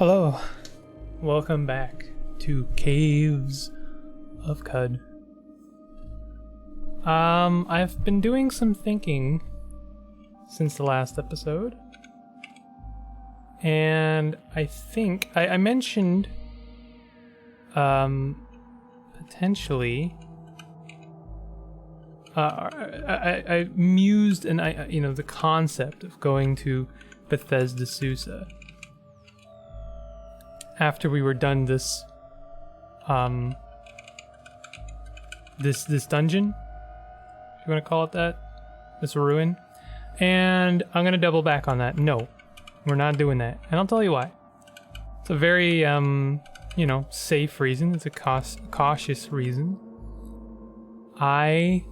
Hello, welcome back to Caves of Qud. I've been doing some thinking since the last episode, and I think I mentioned potentially I mused and the concept of going to Bethesda Susa after we were done this this dungeon, if you want to call it that, this ruin, and I'm gonna double back on that. No, we're not doing that, and I'll tell you why. It's a very safe reason. It's a cautious reason. I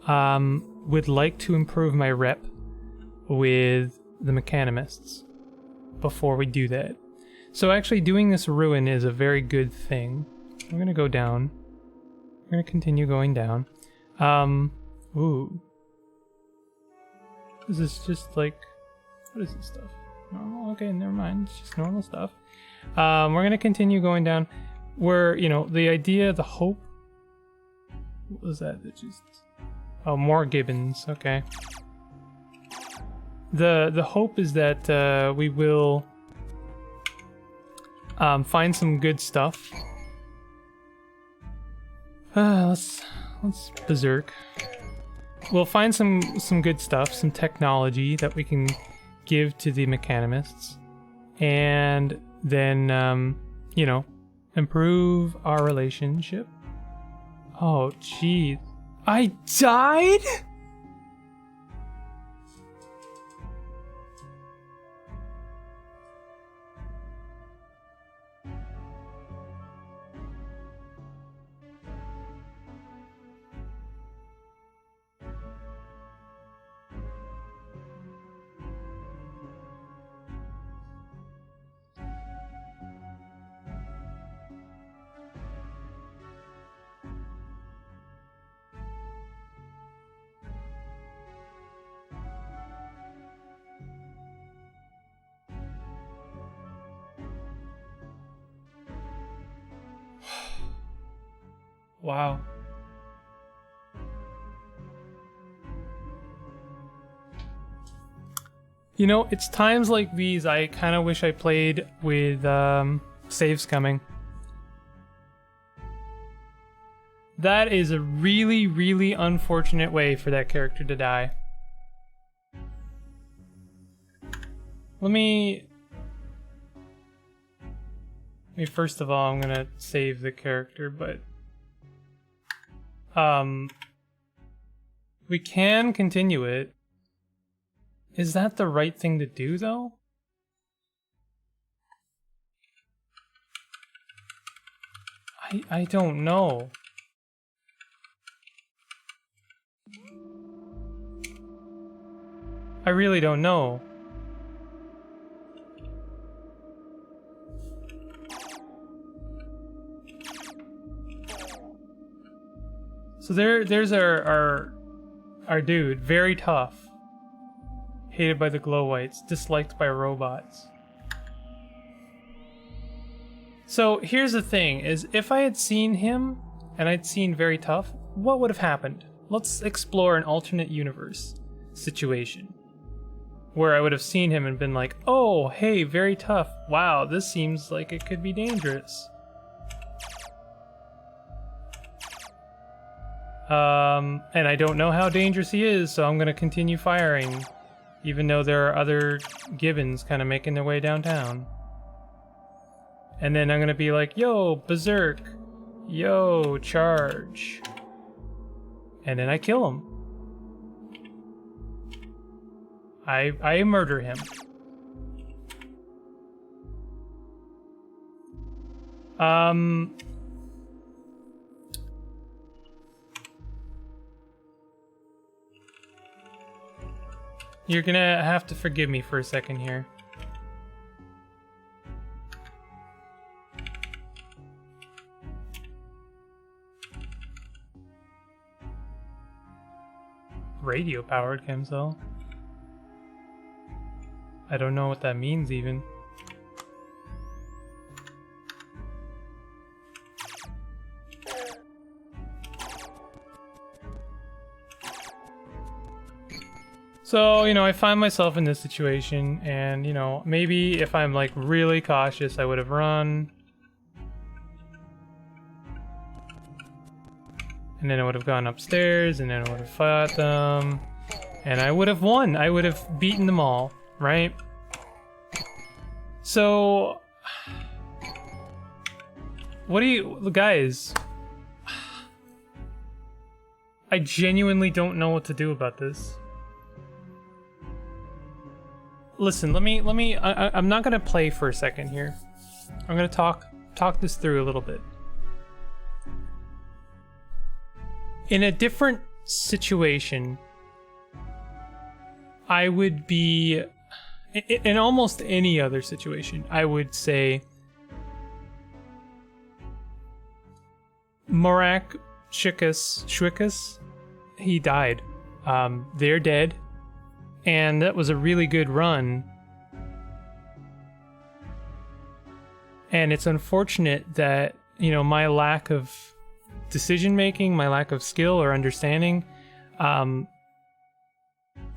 would like to improve my rep with the mechanimists before we do that. So actually doing this ruin is a very good thing. I'm gonna go down. We're gonna continue going down. Ooh. This is just like, what is this stuff? Normal? Okay, never mind. It's just normal stuff. We're gonna continue going down. Where, the idea, the hope. What was that? That just... Oh, more gibbons. Okay. The hope is that we will find some good stuff. Let's berserk. We'll find some good stuff, some technology that we can give to the mechanimists, and then improve our relationship. Oh, jeez. I died? Wow. It's times like these I kind of wish I played with saves coming. That is a really, really unfortunate way for that character to die. Let me first of all, I'm gonna save the character, but we can continue it. Is that the right thing to do, though? I don't know. I really don't know. So there's our dude, very tough. Hated by the glow whites, disliked by robots. So here's the thing, is if I had seen him, and I'd seen very tough, what would have happened? Let's explore an alternate universe situation. Where I would have seen him and been like, oh, hey, very tough. Wow, this seems like it could be dangerous. And I don't know how dangerous he is, so I'm gonna continue firing. Even though there are other gibbons kind of making their way downtown. And then I'm gonna be like, yo, berserk. Yo, charge. And then I kill him. I murder him. You're gonna have to forgive me for a second here. Radio-powered chemcell. I don't know what that means even. So, you know, I find myself in this situation, and, you know, maybe if I'm, like, really cautious, I would have run. And then I would have gone upstairs, and then I would have fought them. And I would have won. I would have beaten them all, right? So... what do you... guys... I genuinely don't know what to do about this. Listen, I'm not gonna play for a second here. I'm gonna talk this through a little bit. In a different situation, I would be, in almost any other situation, I would say, Muraq, Shwykas, he died. They're dead. And that was a really good run. And it's unfortunate that, you know, my lack of decision making, my lack of skill or understanding,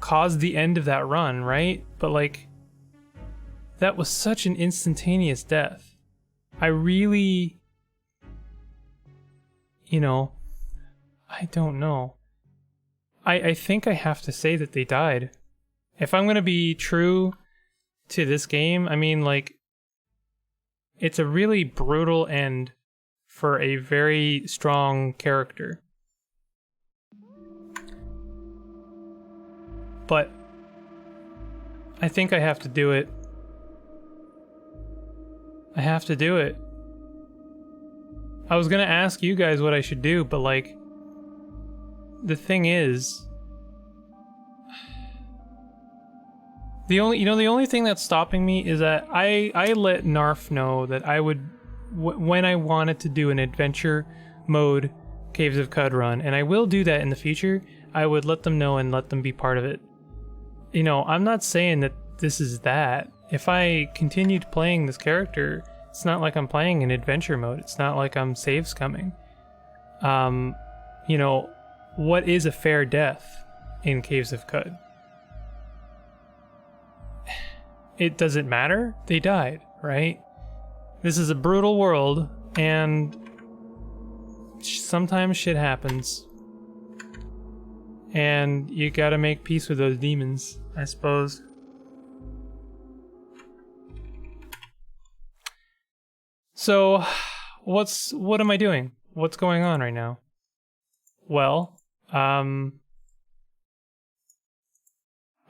caused the end of that run, right? But like, that was such an instantaneous death. I really, you know, I don't know. I think I have to say that they died. If I'm gonna be true to this game, I mean, like, it's a really brutal end for a very strong character. But I think I have to do it. I have to do it. I was gonna ask you guys what I should do, but like, the thing is, the only thing that's stopping me is that I let Narf know that I would, when I wanted to do an adventure mode Caves of Qud run, and I will do that in the future, I would let them know and let them be part of it. You know, I'm not saying that this is that. If I continued playing this character, it's not like I'm playing in adventure mode. It's not like I'm save scumming. You know, what is a fair death in Caves of Qud? It doesn't matter. They died, right? This is a brutal world, and sometimes shit happens. And you gotta make peace with those demons, I suppose. So, what am I doing? What's going on right now? Well,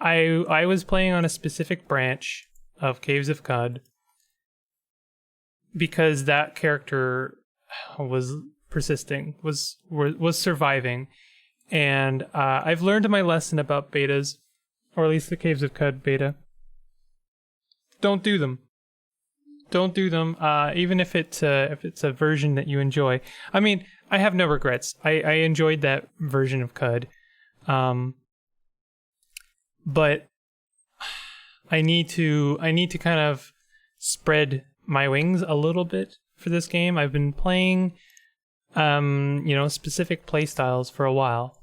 I was playing on a specific branch of Caves of Qud because that character was persisting, was surviving, and I've learned my lesson about betas, or at least the Caves of Qud beta. Don't do them. Don't do them, even if it's a version that you enjoy. I mean, I have no regrets. I enjoyed that version of Qud. But I need to kind of spread my wings a little bit for this game. I've been playing, you know, specific playstyles for a while.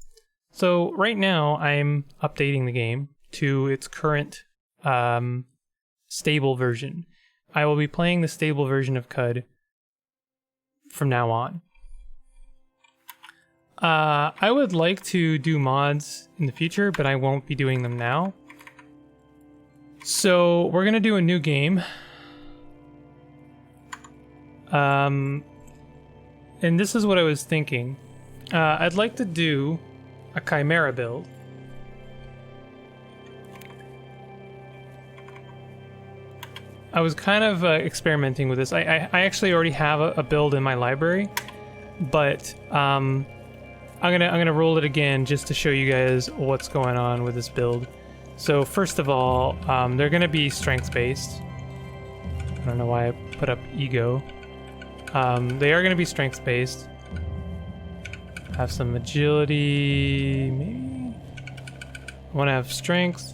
So right now I'm updating the game to its current stable version. I will be playing the stable version of Qud from now on. I would like to do mods in the future, but I won't be doing them now. So we're gonna do a new game. And this is what I was thinking. I'd like to do a Chimera build. I was kind of experimenting with this. I actually already have a build in my library, but I'm gonna roll it again just to show you guys what's going on with this build. So first of all, they're gonna be strength based. I don't know why I put up ego. They are gonna be strength based. Have some agility, maybe. I want to have strength.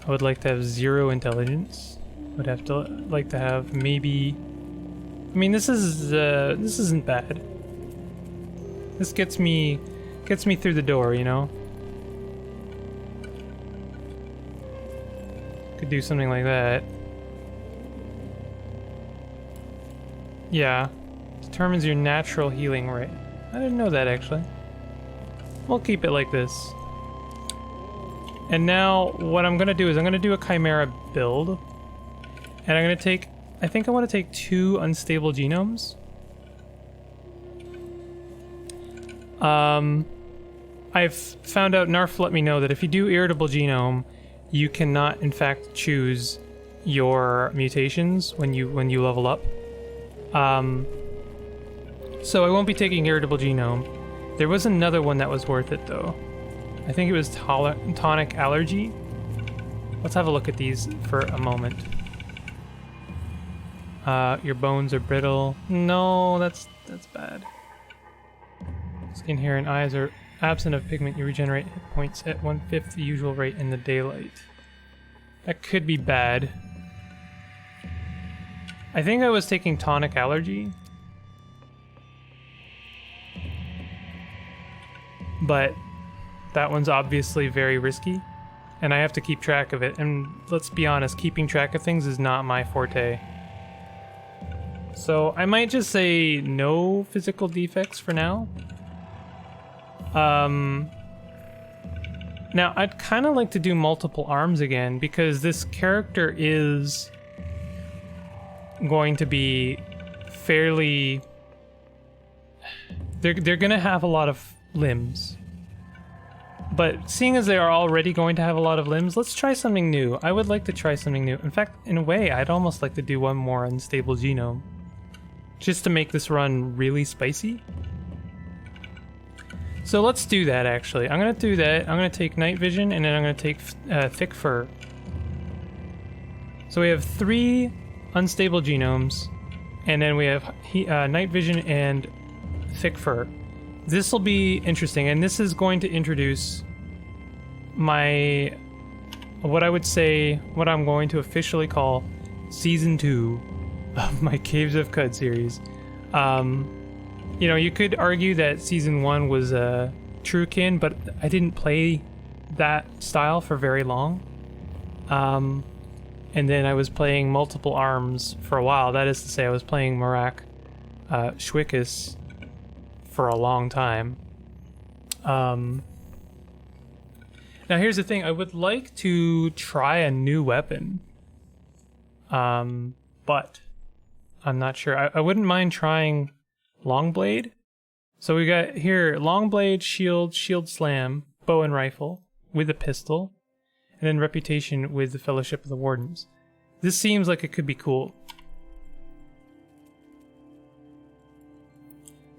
I would like to have 0 intelligence. Would have to like to have maybe. I mean, this isn't bad. This gets me through the door, you know. Could do something like that. Yeah. Determines your natural healing rate. I didn't know that, actually. We'll keep it like this. And now, what I'm going to do is I'm going to do a Chimera build. And I'm going to take... I think I want to take 2 unstable genomes. I've found out, Narf let me know, that if you do irritable genome, you cannot, in fact, choose your mutations when you level up. So I won't be taking irritable genome. There was another one that was worth it, though. I think it was tonic allergy. Let's have a look at these for a moment. Your bones are brittle. No, that's bad. Skin, hair, and eyes are absent of pigment. You regenerate hit points at 1/5 the usual rate in the daylight. That could be bad. I think I was taking tonic allergy. But that one's obviously very risky. And I have to keep track of it. And let's be honest, keeping track of things is not my forte. So I might just say no physical defects for now. Now I'd kind of like to do multiple arms again because this character is going to be fairly... They're gonna have a lot of limbs. But seeing as they are already going to have a lot of limbs, let's try something new. I would like to try something new. In fact, in a way, I'd almost like to do one more unstable genome. Just to make this run really spicy. So let's do that, actually. I'm going to do that. I'm going to take night vision, and then I'm going to take thick fur. So we have 3 unstable genomes, and then we have night vision and thick fur. This will be interesting, and this is going to introduce my... what I would say, what I'm going to officially call Season 2 of my Caves of Qud series. You know, you could argue that Season 1 was Truekin, but I didn't play that style for very long. And then I was playing multiple arms for a while. That is to say, I was playing Muraq, Shwykas for a long time. Now here's the thing. I would like to try a new weapon. But I'm not sure. I wouldn't mind trying Longblade. So we got here Longblade, Shield, Shield Slam, Bow and Rifle with a pistol, and then Reputation with the Fellowship of the Wardens. This seems like it could be cool.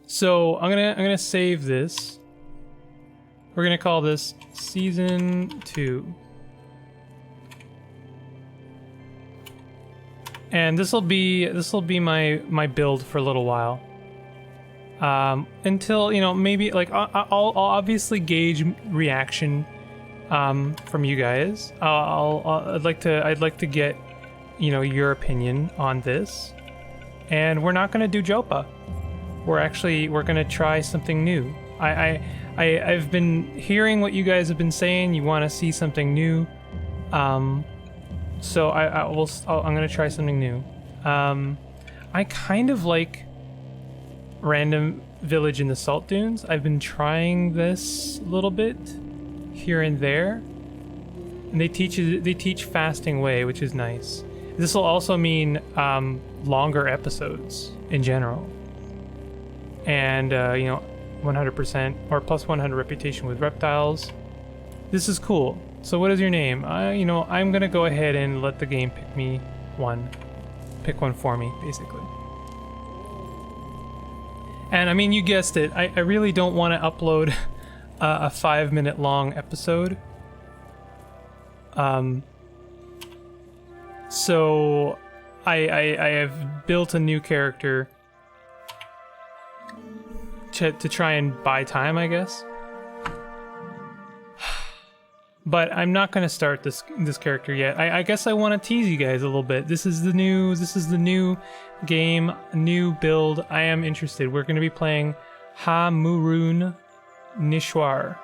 So I'm gonna save this. We're gonna call this Season 2. And this will be my build for a little while. Until, you know, maybe like I'll obviously gauge reaction from you guys. I'd like to get, you know, your opinion on this. And we're not going to do Jopa. We're going to try something new. I've been hearing what you guys have been saying. You want to see something new. So I'm going to try something new. I kind of like Random Village in the Salt Dunes. I've been trying this a little bit here and there, and they teach fasting way, which is nice. This will also mean longer episodes in general, and you know, 100% or plus 100 reputation with reptiles. This is cool. So what is your name? You know, I'm gonna go ahead and let the game pick me one. Pick one for me, basically. And I mean, you guessed it. I really don't want to upload a 5-minute long episode. So I have built a new character to try and buy time, I guess. But I'm not going to start this character yet. I guess I want to tease you guys a little bit. This is the new game, new build. I am interested. We're going to be playing Ha-Murun Nishrar.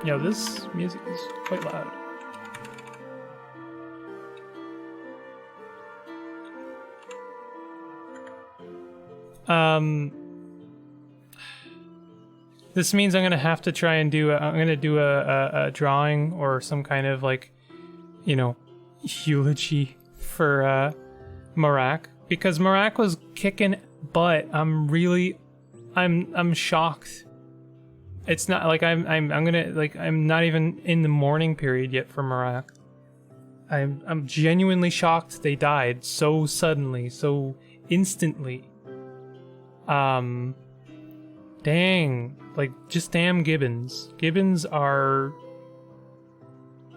Yo, this music is quite loud. This means I'm gonna have to try and do a drawing or some kind of like, you know, eulogy for Muraq, because Muraq was kicking butt. I'm shocked. It's not like I'm not even in the mourning period yet for Muraq. I'm genuinely shocked they died so suddenly, so instantly. Dang, like, just damn gibbons. Gibbons are...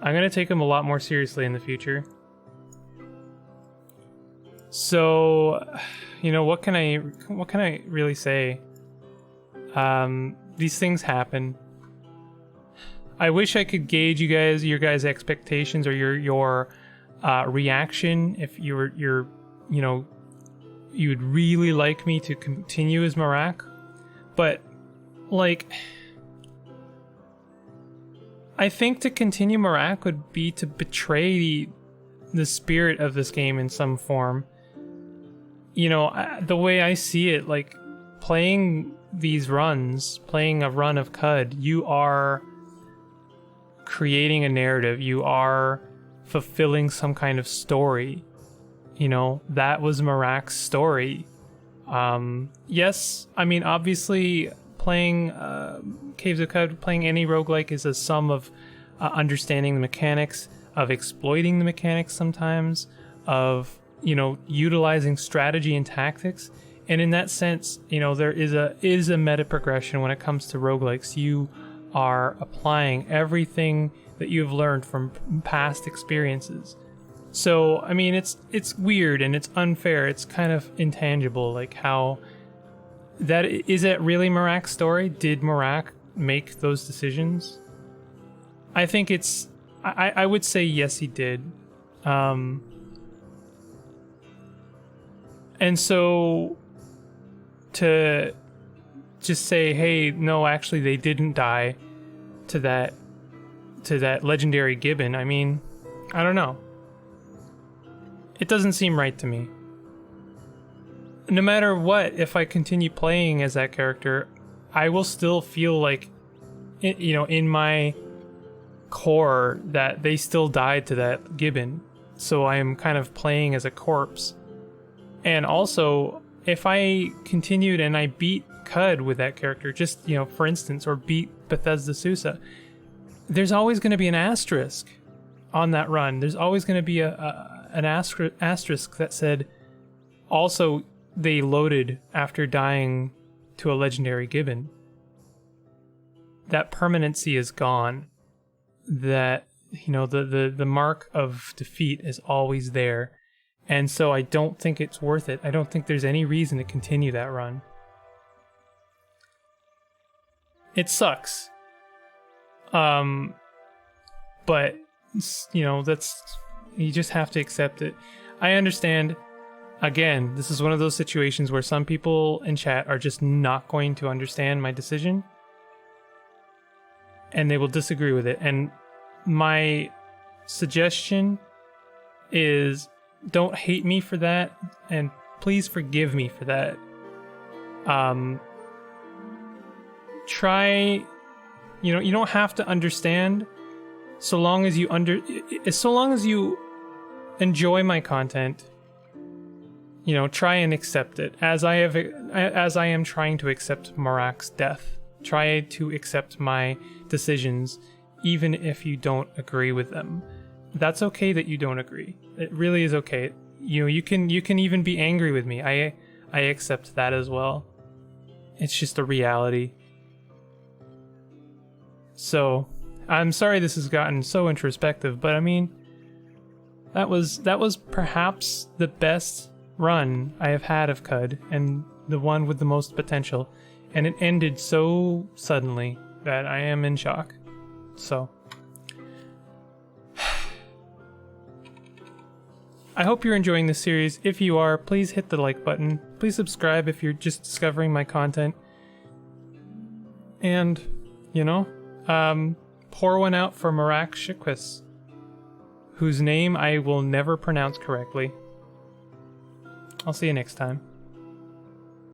I'm gonna take them a lot more seriously in the future. So, you know, what can I really say? These things happen. I wish I could gauge your guys' expectations or your reaction if you're you know, you would really like me to continue as Muraq, but like, I think to continue Muraq would be to betray the spirit of this game in some form. You know, the way I see it, like, playing these runs, playing a run of Qud, you are creating a narrative, you are fulfilling some kind of story. You know, that was Muraq's story. Yes, I mean, obviously, playing Caves of Qud, playing any roguelike is a sum of understanding the mechanics, of exploiting the mechanics sometimes, of, you know, utilizing strategy and tactics. And in that sense, you know, there is a meta progression when it comes to roguelikes. You are applying everything that you've learned from past experiences. So, I mean, it's weird and it's unfair. It's kind of intangible, like how that is it really Muraq's story? Did Muraq make those decisions? I think I would say yes, he did. And so to just say, hey, no, actually they didn't die to that legendary gibbon, I mean, I don't know. It doesn't seem right to me. No matter what, if I continue playing as that character, I will still feel like, you know, in my core that they still died to that gibbon. So I am kind of playing as a corpse. And also, if I continued and I beat Qud with that character, just, you know, for instance, or beat Bethesda Susa, there's always going to be an asterisk on that run. There's always going to be an asterisk that said, also, they loaded after dying to a legendary gibbon. That permanency is gone. That, you know, the mark of defeat is always there. And so I don't think it's worth it. I don't think there's any reason to continue that run. It sucks. But, you know, you just have to accept it. I understand. Again, this is one of those situations where some people in chat are just not going to understand my decision. And they will disagree with it. And my suggestion is, don't hate me for that, and please forgive me for that. Try, you know, you don't have to understand, so long as you enjoy my content. You know, try and accept it as I am trying to accept Muraq's death. Try to accept my decisions, even if you don't agree with them. That's okay that you don't agree. It really is okay. You know, you can even be angry with me. I accept that as well. It's just a reality. So, I'm sorry this has gotten so introspective, but I mean, that was perhaps the best run I have had of Qud, and the one with the most potential, and it ended so suddenly that I am in shock. So, I hope you're enjoying this series. If you are, please hit the like button. Please subscribe if you're just discovering my content. And, you know, pour one out for Muraq Shwykas, whose name I will never pronounce correctly. I'll see you next time.